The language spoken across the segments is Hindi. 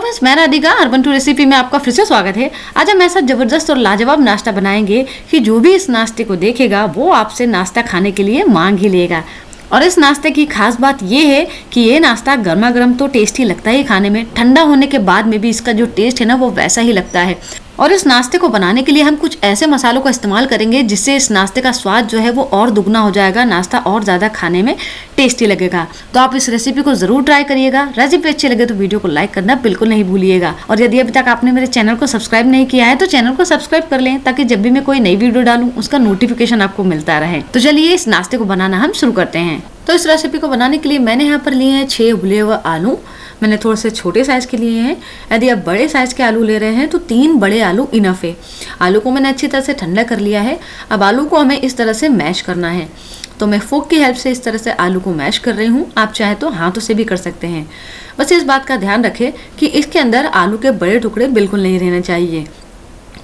फ्रेंड्स, मैं राधिका अर्बन टू रेसिपी में आपका फिर से स्वागत है। आज हम ऐसा जबरदस्त और लाजवाब नाश्ता बनाएंगे कि जो भी इस नाश्ते को देखेगा वो आपसे नाश्ता खाने के लिए मांग ही लेगा। और इस नाश्ते की खास बात ये है कि ये नाश्ता गर्मा गर्म तो टेस्टी लगता है खाने में, ठंडा होने के बाद में भी इसका जो टेस्ट है ना वो वैसा ही लगता है। और इस नाश्ते को बनाने के लिए हम कुछ ऐसे मसालों का इस्तेमाल करेंगे जिससे इस नाश्ते का स्वाद जो है वो और दुगना हो जाएगा, नाश्ता और ज़्यादा खाने में टेस्टी लगेगा। तो आप इस रेसिपी को ज़रूर ट्राई करिएगा। रेसिपी अच्छी लगे तो वीडियो को लाइक करना बिल्कुल नहीं भूलिएगा। और यदि अभी तक आपने मेरे चैनल को सब्सक्राइब नहीं किया है तो चैनल को सब्सक्राइब कर लें ताकि जब भी मैं कोई नई वीडियो डालूँ उसका नोटिफिकेशन आपको मिलता रहे। तो चलिए इस नाश्ते को बनाना हम शुरू करते हैं। तो इस रेसिपी को बनाने के लिए मैंने यहाँ पर लिए हैं 6 उबले हुए आलू। मैंने थोड़े से छोटे साइज़ के लिए हैं। यदि आप बड़े साइज़ के आलू ले रहे हैं तो 3 बड़े आलू इनफ है। आलू को मैंने अच्छी तरह से ठंडा कर लिया है। अब आलू को हमें इस तरह से मैश करना है। तो मैं फोक की हेल्प से इस तरह से आलू को मैश कर रही हूँ। आप चाहे तो हाथों से भी कर सकते हैं। बस इस बात का ध्यान रखें कि इसके अंदर आलू के बड़े टुकड़े बिल्कुल नहीं रहने चाहिए।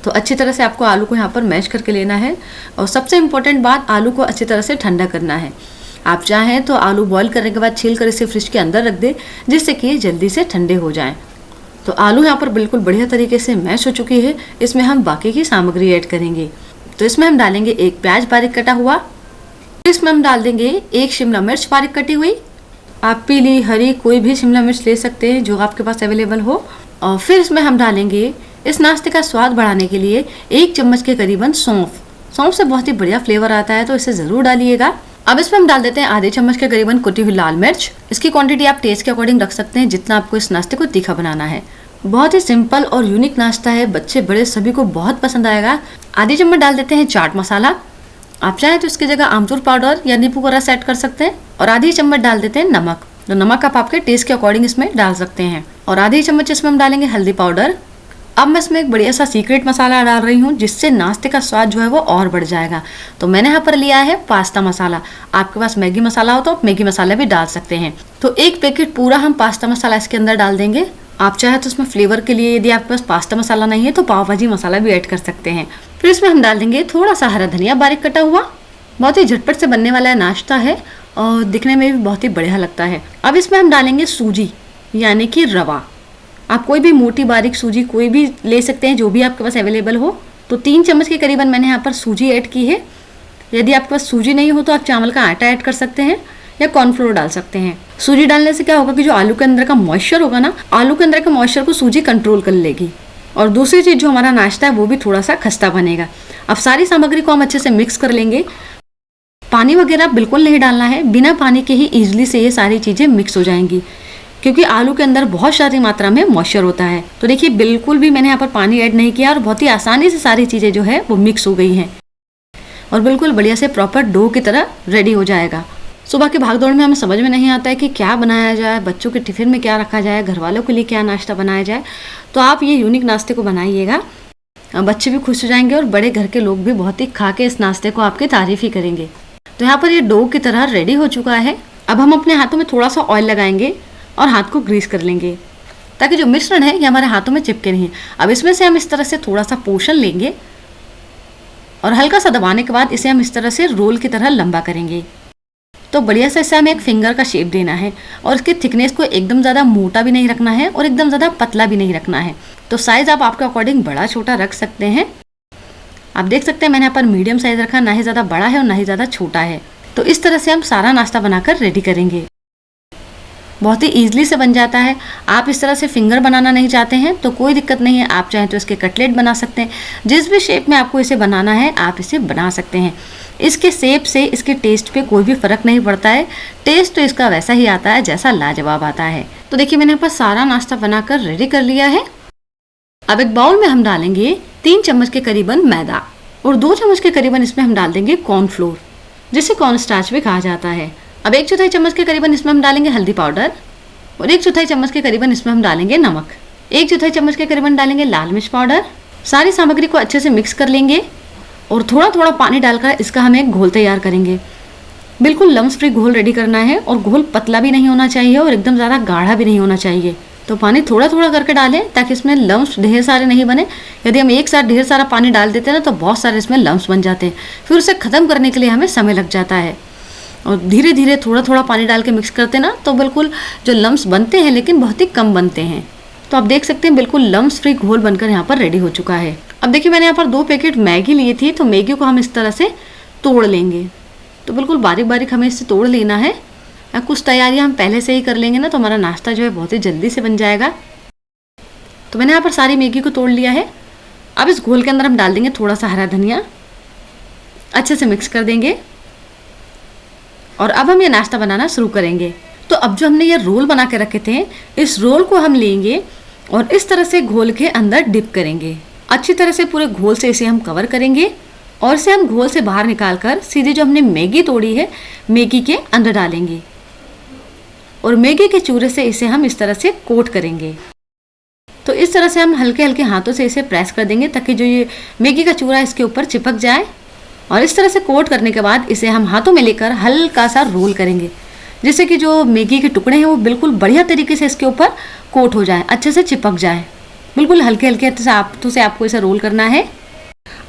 तो अच्छी तरह से आपको आलू को यहाँ पर मैश करके लेना है। और सबसे इम्पोर्टेंट बात, आलू को अच्छी तरह से ठंडा करना है। आप चाहें तो आलू बॉईल करने के बाद छील कर इसे फ्रिज के अंदर रख दें जिससे कि ये जल्दी से ठंडे हो जाएं। तो आलू यहाँ पर बिल्कुल बढ़िया तरीके से मैश हो चुकी है। इसमें हम बाकी की सामग्री ऐड करेंगे। तो इसमें हम डालेंगे 1 प्याज बारीक कटा हुआ। इसमें हम डाल देंगे 1 शिमला मिर्च बारीक कटी हुई। आप पीली हरी कोई भी शिमला मिर्च ले सकते हैं जो आपके पास अवेलेबल हो। और फिर इसमें हम डालेंगे इस नाश्ते का स्वाद बढ़ाने के लिए 1 चम्मच के करीबन सौंफ। सौंफ से बहुत ही बढ़िया फ्लेवर आता है तो इसे ज़रूर डालिएगा। अब इसमें हम डाल देते हैं आधे चम्मच के करीबन कुटी हुई लाल मिर्च। इसकी क्वांटिटी आप टेस्ट के अकॉर्डिंग रख सकते हैं जितना आपको इस नाश्ते को तीखा बनाना है। बहुत ही सिंपल और यूनिक नाश्ता है, बच्चे बड़े सभी को बहुत पसंद आएगा। आधी चम्मच डाल देते हैं चाट मसाला। आप चाहें तो इसकी जगह आमचूर पाउडर या नींबू का रस ऐड कर सकते हैं। और आधी चम्मच डाल देते हैं नमक। तो नमक आप आपके टेस्ट के अकॉर्डिंग इसमें डाल सकते हैं। और आधी चम्मच इसमें हम डालेंगे हल्दी पाउडर। अब मैं इसमें एक बढ़िया सा सीक्रेट मसाला डाल रही हूँ जिससे नाश्ते का स्वाद जो है वो और बढ़ जाएगा। तो मैंने यहाँ पर लिया है पास्ता मसाला। आपके पास मैगी मसाला हो तो आप मैगी मसाला भी डाल सकते हैं। तो 1 पैकेट पूरा हम पास्ता मसाला इसके अंदर डाल देंगे। आप चाहे तो इसमें फ्लेवर के लिए यदि आपके पास पास्ता मसाला नहीं है तो पाव भाजी मसाला भी ऐड कर सकते हैं। फिर इसमें हम डाल देंगे थोड़ा सा हरा धनिया बारीक कटा हुआ। बहुत ही झटपट से बनने वाला नाश्ता है और दिखने में भी बहुत ही बढ़िया लगता है। अब इसमें हम डालेंगे सूजी यानी कि रवा। आप कोई भी मोटी बारीक सूजी कोई भी ले सकते हैं जो भी आपके पास अवेलेबल हो। तो 3 चम्मच के करीबन मैंने यहाँ पर सूजी ऐड की है। यदि आपके पास सूजी नहीं हो तो आप चावल का आटा ऐड कर सकते हैं या कॉर्नफ्लोर डाल सकते हैं। सूजी डालने से क्या होगा कि जो आलू के अंदर का मॉइस्चर होगा ना, आलू के अंदर के मॉइस्चर को सूजी कंट्रोल कर लेगी। और दूसरी चीज़, जो हमारा नाश्ता है वो भी थोड़ा सा खस्ता बनेगा। अब सारी सामग्री को हम अच्छे से मिक्स कर लेंगे। पानी वगैरह बिल्कुल नहीं डालना है, बिना पानी के ही ईजिली से ये सारी चीज़ें मिक्स हो जाएंगी क्योंकि आलू के अंदर बहुत सारी मात्रा में मॉइस्चर होता है। तो देखिए बिल्कुल भी मैंने यहाँ पर पानी ऐड नहीं किया और बहुत ही आसानी से सारी चीज़ें जो है वो मिक्स हो गई हैं और बिल्कुल बढ़िया से प्रॉपर डो की तरह रेडी हो जाएगा। सुबह की भागदौड़ में हमें समझ में नहीं आता है कि क्या बनाया जाए, बच्चों के टिफ़िन में क्या रखा जाए, घर वालों के लिए क्या नाश्ता बनाया जाए। तो आप ये यूनिक नाश्ते को बनाइएगा, बच्चे भी खुश हो जाएंगे और बड़े घर के लोग भी बहुत ही खा के इस नाश्ते को आपकी तारीफ ही करेंगे। तो यहाँ पर ये डो की तरह रेडी हो चुका है। अब हम अपने हाथों में थोड़ा सा ऑयल लगाएंगे और हाथ को ग्रीस कर लेंगे ताकि जो मिश्रण है ये हमारे हाथों में चिपके नहीं। अब इसमें से हम इस तरह से थोड़ा सा पोर्शन लेंगे और हल्का सा दबाने के बाद इसे हम इस तरह से रोल की तरह लंबा करेंगे। तो बढ़िया से इसे हमें एक फिंगर का शेप देना है और इसकी थिकनेस को एकदम ज़्यादा मोटा भी नहीं रखना है और एकदम ज़्यादा पतला भी नहीं रखना है। तो साइज़ आप आपके अकॉर्डिंग बड़ा छोटा रख सकते हैं। आप देख सकते हैं मैंने यहाँ पर मीडियम साइज़ रखा, ना ही ज़्यादा बड़ा है और ना ही ज़्यादा छोटा है। तो इस तरह से हम सारा नाश्ता बनाकर रेडी करेंगे। बहुत ही ईजिली से बन जाता है। आप इस तरह से फिंगर बनाना नहीं चाहते हैं तो कोई दिक्कत नहीं है, आप चाहें तो इसके कटलेट बना सकते हैं। जिस भी शेप में आपको इसे बनाना है आप इसे बना सकते हैं। इसके शेप से इसके टेस्ट पे कोई भी फ़र्क नहीं पड़ता है। टेस्ट तो इसका वैसा ही आता है जैसा लाजवाब आता है। तो देखिए मैंने यहाँ पर सारा नाश्ता बनाकर रेडी कर लिया है। अब एक बाउल में हम डालेंगे 3 चम्मच के करीबन मैदा और 2 चम्मच के करीबन इसमें हम डाल देंगे कॉर्नफ्लोर जिसे कॉर्न स्टार्च भी कहा जाता है। अब 1/4 चम्मच के करीबन इसमें हम डालेंगे हल्दी पाउडर और 1/4 चम्मच के करीबन इसमें हम डालेंगे नमक। 1/4 चम्मच के करीबन डालेंगे लाल मिर्च पाउडर। सारी सामग्री को अच्छे से मिक्स कर लेंगे और थोड़ा थोड़ा पानी डालकर इसका हम एक घोल तैयार करेंगे। बिल्कुल लम्स फ्री घोल रेडी करना है और घोल पतला भी नहीं होना चाहिए और एकदम ज़्यादा गाढ़ा भी नहीं होना चाहिए। तो पानी थोड़ा थोड़ा करके डालें ताकि इसमें लम्स ढेर सारे नहीं बने। यदि हम एक साथ ढेर सारा पानी डाल देते हैं ना तो बहुत सारे इसमें लम्स बन जाते हैं, फिर उसे ख़त्म करने के लिए हमें समय लग जाता है। और धीरे धीरे थोड़ा थोड़ा पानी डाल के मिक्स करते ना तो बिल्कुल जो लम्स बनते हैं लेकिन बहुत ही कम बनते हैं। तो आप देख सकते हैं बिल्कुल लम्स फ्री घोल बनकर यहाँ पर रेडी हो चुका है। अब देखिए मैंने यहाँ पर 2 पैकेट मैगी लिए थी, तो मैगी को हम इस तरह से तोड़ लेंगे। तो बिल्कुल बारीक बारीक हमें इससे तोड़ लेना है। कुछ तैयारियाँ हम पहले से ही कर लेंगे ना, तो हमारा नाश्ता जो है बहुत ही जल्दी से बन जाएगा। तो मैंने यहाँ पर सारी मैगी को तोड़ लिया है। अब इस घोल के अंदर हम डाल देंगे थोड़ा सा हरा धनिया, अच्छे से मिक्स कर देंगे और अब हम ये नाश्ता बनाना शुरू करेंगे। तो अब जो हमने ये रोल बना के रखे थे, इस रोल को हम लेंगे और इस तरह से घोल के अंदर डिप करेंगे। अच्छी तरह से पूरे घोल से इसे हम कवर करेंगे और इसे हम घोल से बाहर निकाल कर सीधे जो हमने मैगी तोड़ी है मैगी के अंदर डालेंगे और मैगी के चूरे से इसे हम इस तरह से कोट करेंगे। तो इस तरह से हम हल्के हल्के हाथों से इसे प्रेस कर देंगे ताकि जो ये मैगी का चूरा इसके ऊपर चिपक जाए। और इस तरह से कोट करने के बाद इसे हम हाथों में लेकर हल्का सा रोल करेंगे, जिससे कि जो मैगी के टुकड़े हैं वो बिल्कुल बढ़िया तरीके से इसके ऊपर कोट हो जाए, अच्छे से चिपक जाए। बिल्कुल हल्के हल्के हाथों से आपको इसे रोल करना है।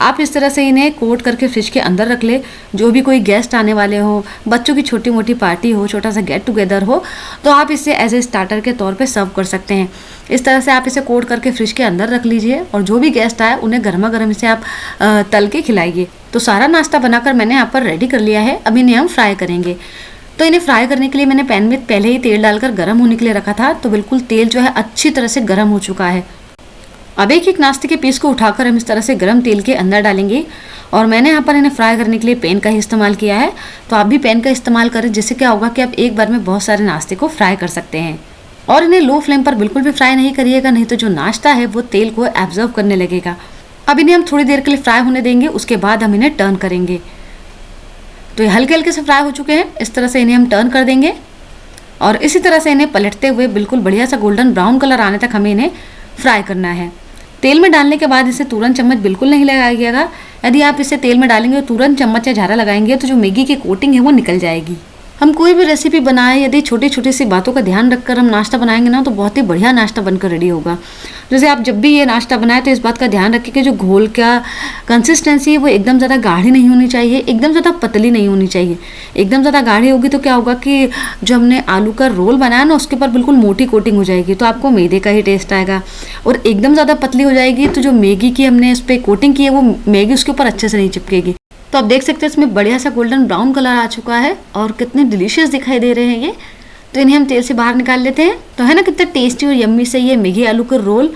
आप इस तरह से इन्हें कोट करके फ्रिज के अंदर रख ले। जो भी कोई गेस्ट आने वाले हो, बच्चों की छोटी मोटी पार्टी हो, छोटा सा गेट टुगेदर हो, तो आप इसे एज ए स्टार्टर के तौर पे सर्व कर सकते हैं। इस तरह से आप इसे कोट करके फ्रिज के अंदर रख लीजिए और जो भी गेस्ट आए उन्हें गर्मा गर्म इसे आप तल के खिलाइए। तो सारा नाश्ता बनाकर मैंने यहाँ पर रेडी कर लिया है। अब इन्हें हम फ्राई करेंगे। तो इन्हें फ्राई करने के लिए मैंने पैन में पहले ही तेल डालकर गर्म होने के लिए रखा था। तो बिल्कुल तेल जो है अच्छी तरह से गर्म हो चुका है। अब एक एक नाश्ते के पीस को उठाकर हम इस तरह से गर्म तेल के अंदर डालेंगे और मैंने यहाँ पर इन्हें फ्राई करने के लिए पैन का ही इस्तेमाल किया है। तो आप भी पैन का इस्तेमाल करें, जिससे क्या होगा कि आप एक बार में बहुत सारे नाश्ते को फ्राई कर सकते हैं। और इन्हें लो फ्लेम पर बिल्कुल भी फ्राई नहीं करिएगा, नहीं तो जो नाश्ता है वो तेल को एब्जॉर्ब करने लगेगा। अब इन्हें हम थोड़ी देर के लिए फ्राई होने देंगे, उसके बाद हम इन्हें टर्न करेंगे। तो ये हल्के हल्के से फ्राई हो चुके हैं। इस तरह से इन्हें हम टर्न कर देंगे और इसी तरह से इन्हें पलटते हुए बिल्कुल बढ़िया सा गोल्डन ब्राउन कलर आने तक हमें इन्हें फ्राई करना है। तेल में डालने के बाद इसे तुरंत चम्मच बिल्कुल नहीं लगाइएगा। यदि आप इसे तेल में डालेंगे और तुरंत चम्मच या झारा लगाएंगे तो जो मैगी की कोटिंग है वो निकल जाएगी। हम कोई भी रेसिपी बनाएं, यदि छोटी छोटी सी बातों का ध्यान रखकर हम नाश्ता बनाएंगे ना, तो बहुत ही बढ़िया नाश्ता बनकर रेडी होगा। जैसे आप जब भी ये नाश्ता बनाएं तो इस बात का ध्यान रखें कि जो घोल का कंसिस्टेंसी है वो एकदम ज़्यादा गाढ़ी नहीं होनी चाहिए, एकदम ज़्यादा पतली नहीं होनी चाहिए। एकदम ज़्यादा गाढ़ी होगी तो क्या होगा कि जो हमने आलू का रोल बनाया ना उसके ऊपर बिल्कुल मोटी कोटिंग हो जाएगी, तो आपको मैदे का ही टेस्ट आएगा। और एकदम ज़्यादा पतली हो जाएगी तो जो मैगी की हमने इस पर कोटिंग की है वो मैगी उसके ऊपर अच्छे से नहीं चिपकेगी। तो आप देख सकते हैं इसमें बढ़िया सा गोल्डन ब्राउन कलर आ चुका है और कितने डिलीशियस दिखाई दे रहे हैं ये। तो इन्हें हम तेल से बाहर निकाल लेते हैं। तो है ना कितने टेस्टी और यम्मी से ये मैगी आलू के रोल,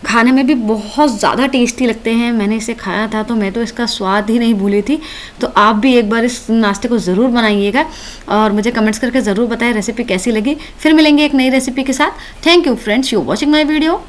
खाने में भी बहुत ज़्यादा टेस्टी लगते हैं। मैंने इसे खाया था तो मैं तो इसका स्वाद ही नहीं भूली थी। तो आप भी एक बार इस नाश्ते को ज़रूर बनाइएगा और मुझे कमेंट्स करके ज़रूर बताएं रेसिपी कैसी लगी। फिर मिलेंगे एक नई रेसिपी के साथ। Thank you friends, you watching my video.